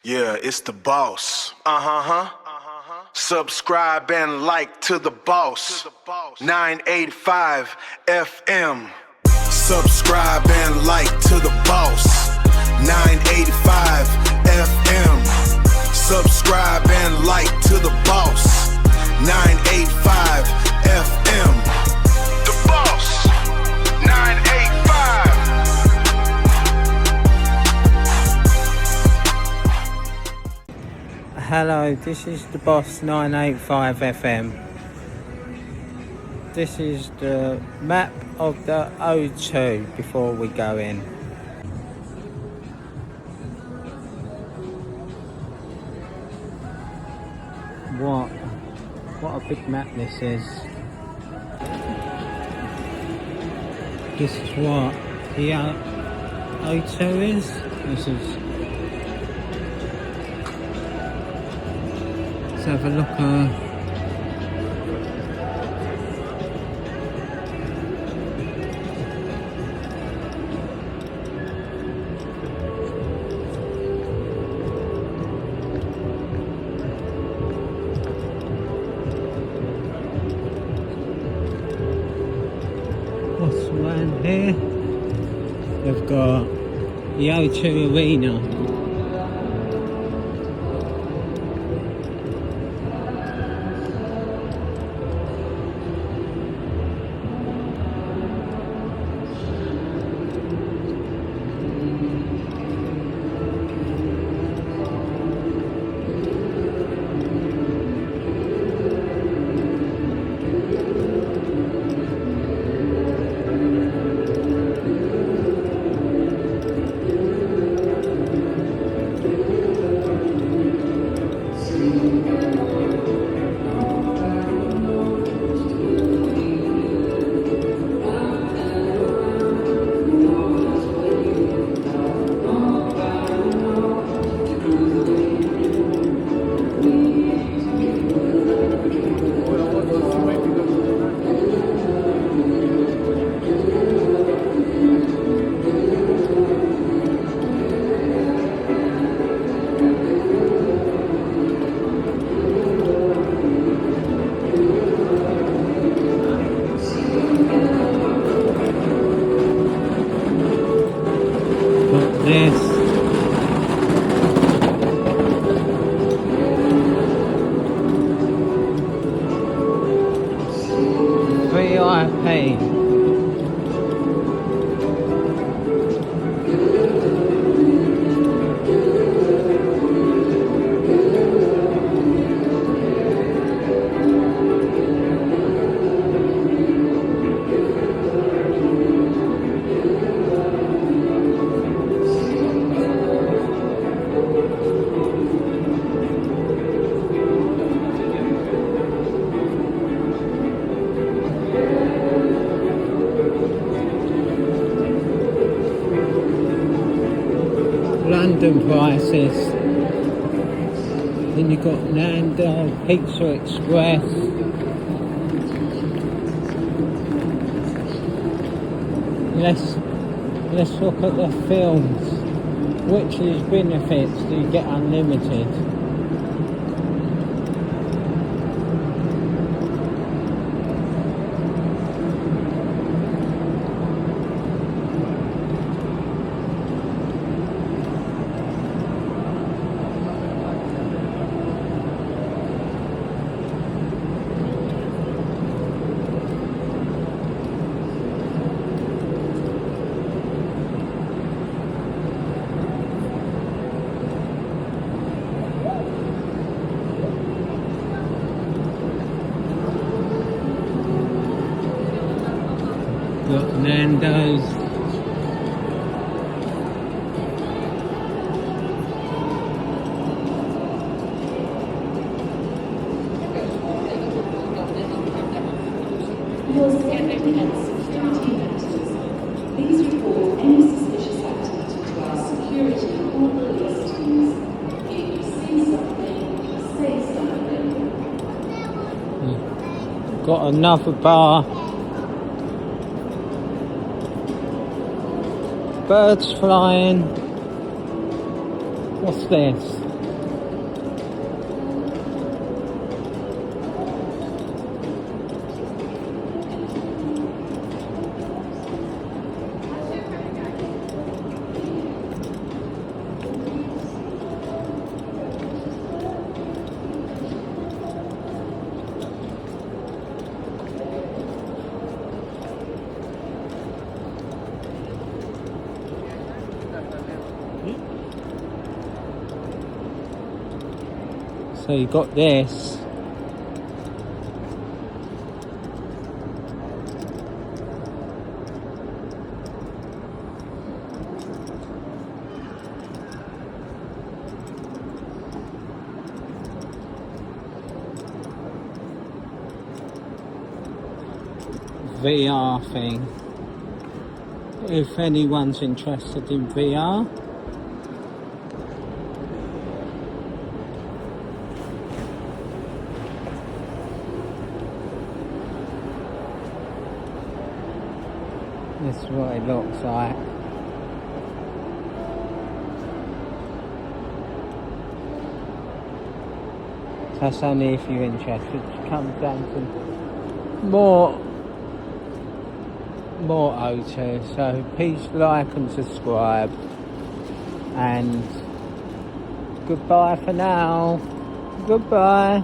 Yeah, it's the boss. Subscribe and like to the boss. 985 FM. Subscribe and like to the boss. 985 FM. Subscribe and like to the boss. 985 FM. The boss. 985. Hello, this is the boss 985 FM. This is the map of the O2 before we go in. What a big map this is. This is what the O2 is. This is. Let's have a look. What's around here? They've got the O2 Arena. This VIP. London prices. Then you got Nando, Pizza Express. Let's look at the films. Which of these benefits do you get unlimited? Got Nando's. Please report any suspicious activity to our security or police teams. If you see something, say something. Got another bar. Birds flying. What's this? So you got this. VR thing. If anyone's interested in VR. This is what it looks like. That's only if you're interested. It comes down to more O2. So please like and subscribe. And goodbye for now. Goodbye.